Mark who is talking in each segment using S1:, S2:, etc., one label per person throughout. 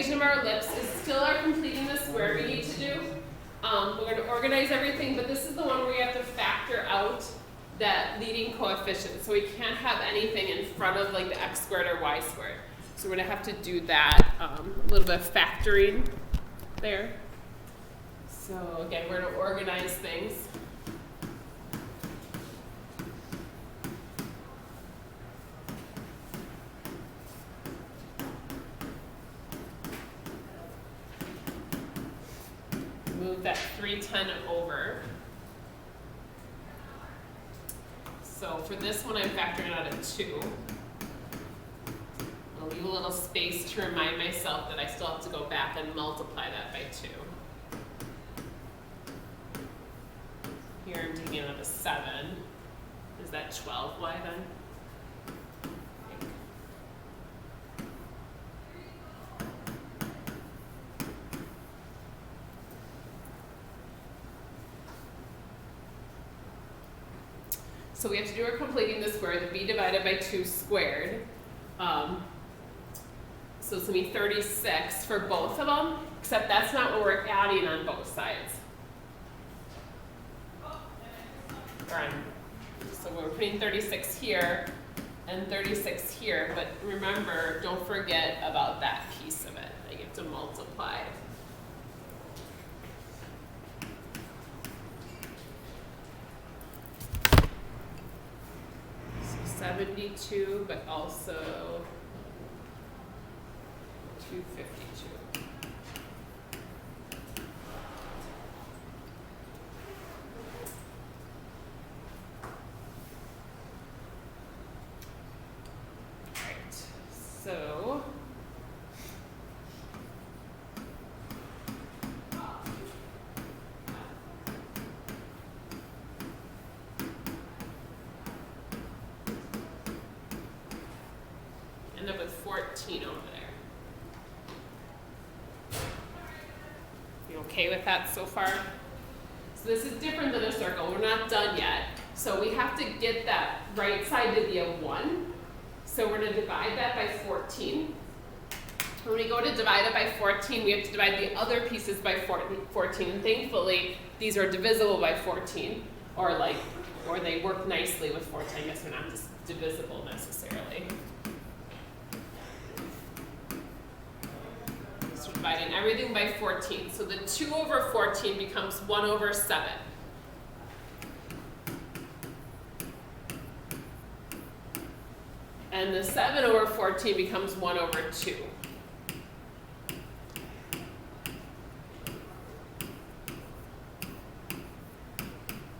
S1: equation of our ellipse is still our completing the square we need to do. We're going to organize everything, but this is the one where we have to factor out that leading coefficient. So we can't have anything in front of like the x squared or y squared. So we're going to have to do that, a little bit of factoring there. So again, we're going to organize things. Move that 310 over. So for this one, I'm factoring out a 2. I'll leave a little space to remind myself that I still have to go back and multiply that by 2. Here I'm taking out a 7. Is that 12y then? So we have to do our completing the square, the b divided by 2 squared. So it's going to be 36 for both of them, except that's not what we're adding on both sides. So we're putting 36 here and 36 here, but remember, don't forget about that piece of it that you have to multiply. So 72, but also 252. So end up with 14 over there. You okay with that so far? So this is different than a circle. We're not done yet. So we have to get that right side to be a 1. So we're going to divide that by 14. When we go to divide it by 14, we have to divide the other pieces by 14. And thankfully, these are divisible by 14, or they work nicely with 14. I guess they're not just divisible necessarily. So dividing everything by 14. So the 2 over 14 becomes 1 over 7. And the 7 over 14 becomes 1 over 2.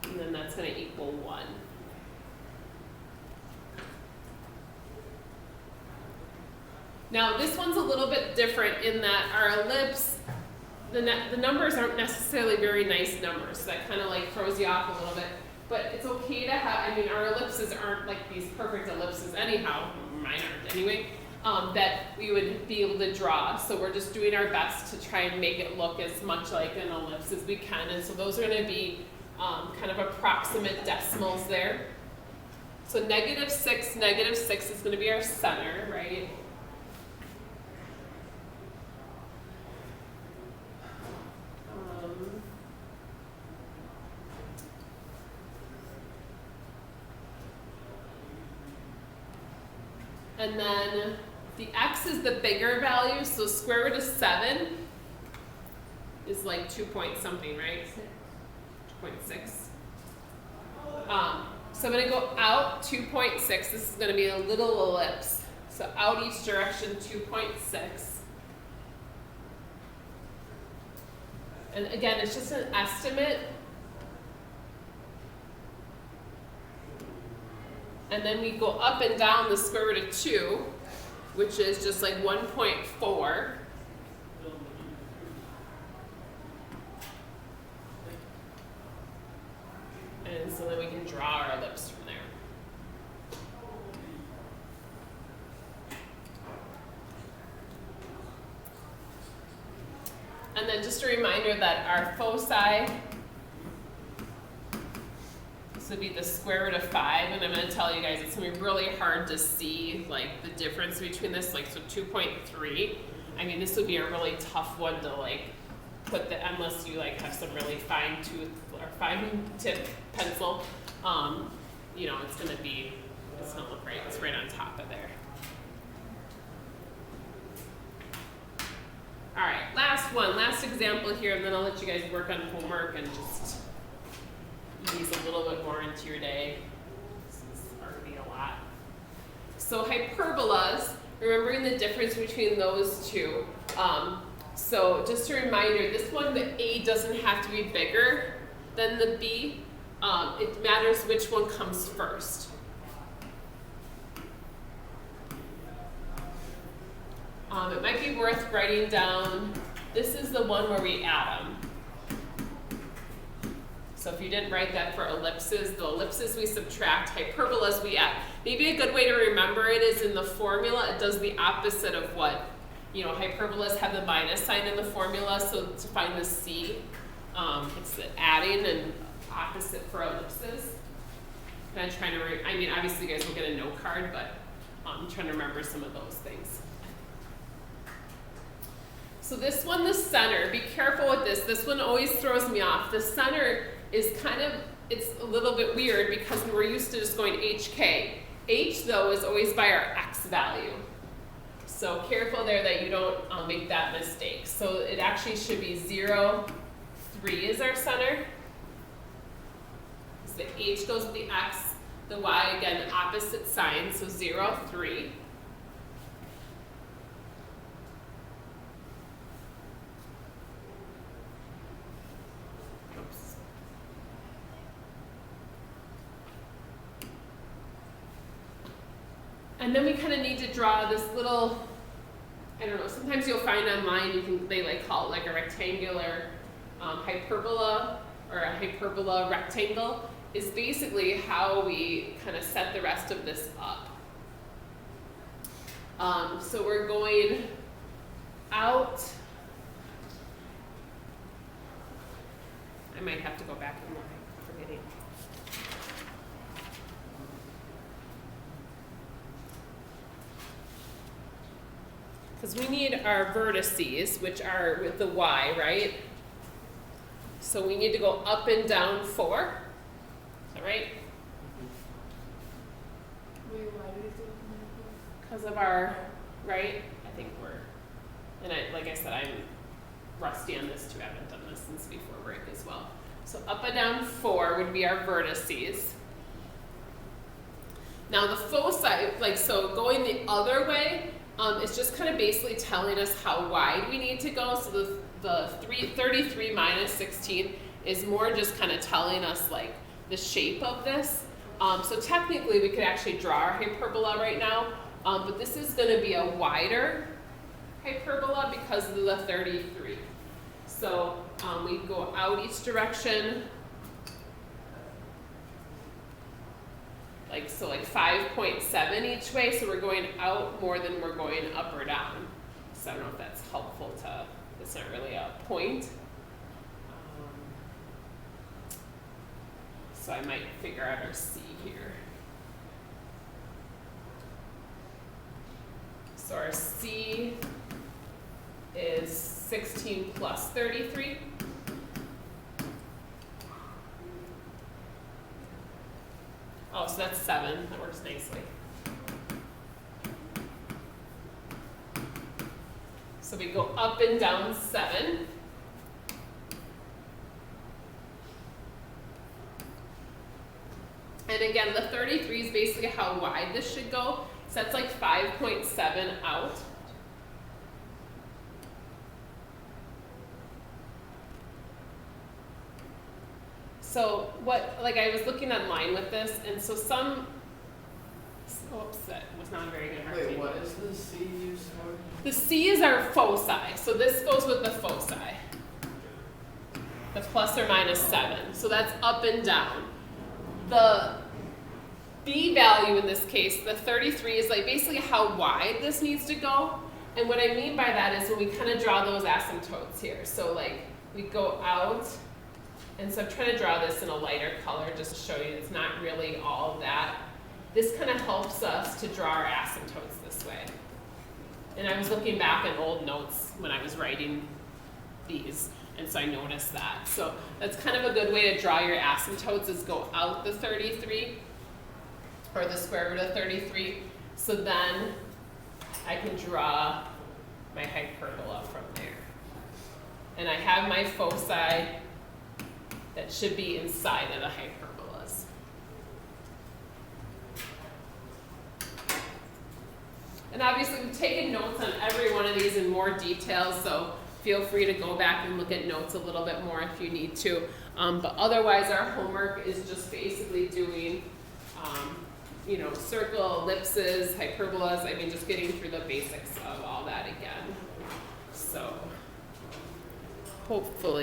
S1: And then that's going to equal 1. Now this one's a little bit different in that our ellipse, the numbers aren't necessarily very nice numbers. So that kind of like throws you off a little bit. But it's okay to have, I mean, our ellipses aren't like these perfect ellipses anyhow, mine aren't anyway, that we would be able to draw. So we're just doing our best to try and make it look as much like an ellipse as we can. And so those are going to be kind of approximate decimals there. So -6 is going to be our center, right? And then the x is the bigger value, so square root of 7 is like 2 point something, right? 2.6. So I'm going to go out 2.6. This is going to be a little ellipse. So out each direction 2.6. And again, it's just an estimate. And then we go up and down the square root of 2, which is just like 1.4. And so then we can draw our ellipse from there. And then just a reminder that our foci, this would be the square root of 5, and I'm going to tell you guys it's going to be really hard to see like the difference between this, like so 2.3. I mean, this would be a really tough one to like put the, unless you like have some really fine tooth or fine tip pencil. You know, it's gonna look right. It's right on top of there. All right, last example here, and then I'll let you guys work on homework and just ease a little bit more into your day. This is already a lot. So hyperbolas, remembering the difference between those two. So just a reminder, this one, the A doesn't have to be bigger than the B. It matters which one comes first. It might be worth writing down, this is the one where we add them. So if you didn't write that for ellipses, the ellipses we subtract, hyperbolas we add. Maybe a good way to remember it is in the formula, it does the opposite of what, you know, hyperbolas have the minus sign in the formula, so to find the C, it's the adding and opposite for ellipses. And I'm trying to, I mean, obviously you guys will get a note card, but I'm trying to remember some of those things. So this one, the center, be careful with this. This one always throws me off. The center is kind of, it's a little bit weird because we're used to just going HK. H though is always by our X value. So careful there that you don't make that mistake. So it actually should be 0, 3 is our center. So the H goes with the X, the Y again, opposite sign, so 0, 3. And then we kind of need to draw this little, I don't know, sometimes you'll find online, they like call it like a rectangular hyperbola, or a hyperbola rectangle, is basically how we kind of set the rest of this up. So we're going out, I might have to go back and look, I'm forgetting. Because we need our vertices, which are with the Y, right? So we need to go up and down 4. Is that right?
S2: Wait, why do we do it?
S1: Because of our, right? I think we're, and like I said, I'm rusty on this too. I haven't done this since before break as well. So up and down 4 would be our vertices. Now the foci, like so going the other way, it's just kind of basically telling us how wide we need to go. So the 33 minus 16 is more just kind of telling us like the shape of this. So technically we could actually draw our hyperbola right now, but this is going to be a wider hyperbola because of the 33. So we go out each direction, like 5.7 each way, so we're going out more than we're going up or down. So I don't know if that's helpful to, it's not really a point. So I might figure out our C here. So our C is 16 plus 33. Oh, so that's 7. That works nicely. So we go up and down 7. And again, the 33 is basically how wide this should go. So that's like 5.7 out. So what, like I was looking online with this, and so some, oops, that was not a very good marking.
S2: Wait, what is the C used for?
S1: The C is our foci, so this goes with the foci. The plus or minus 7, so that's up and down. The B value in this case, the 33, is like basically how wide this needs to go. And what I mean by that is when we kind of draw those asymptotes here. So like we go out, and so I'm trying to draw this in a lighter color just to show you it's not really all that. This kind of helps us to draw our asymptotes this way. And I was looking back at old notes when I was writing these, and so I noticed that. So that's kind of a good way to draw your asymptotes, is go out the 33, or the square root of 33. So then I can draw my hyperbola from there. And I have my foci that should be inside of the hyperbolas. And obviously we've taken notes on every one of these in more detail, so feel free to go back and look at notes a little bit more if you need to. But otherwise our homework is just basically doing you know, circle, ellipses, hyperbolas. I mean, just getting through the basics of all that again. So hopefully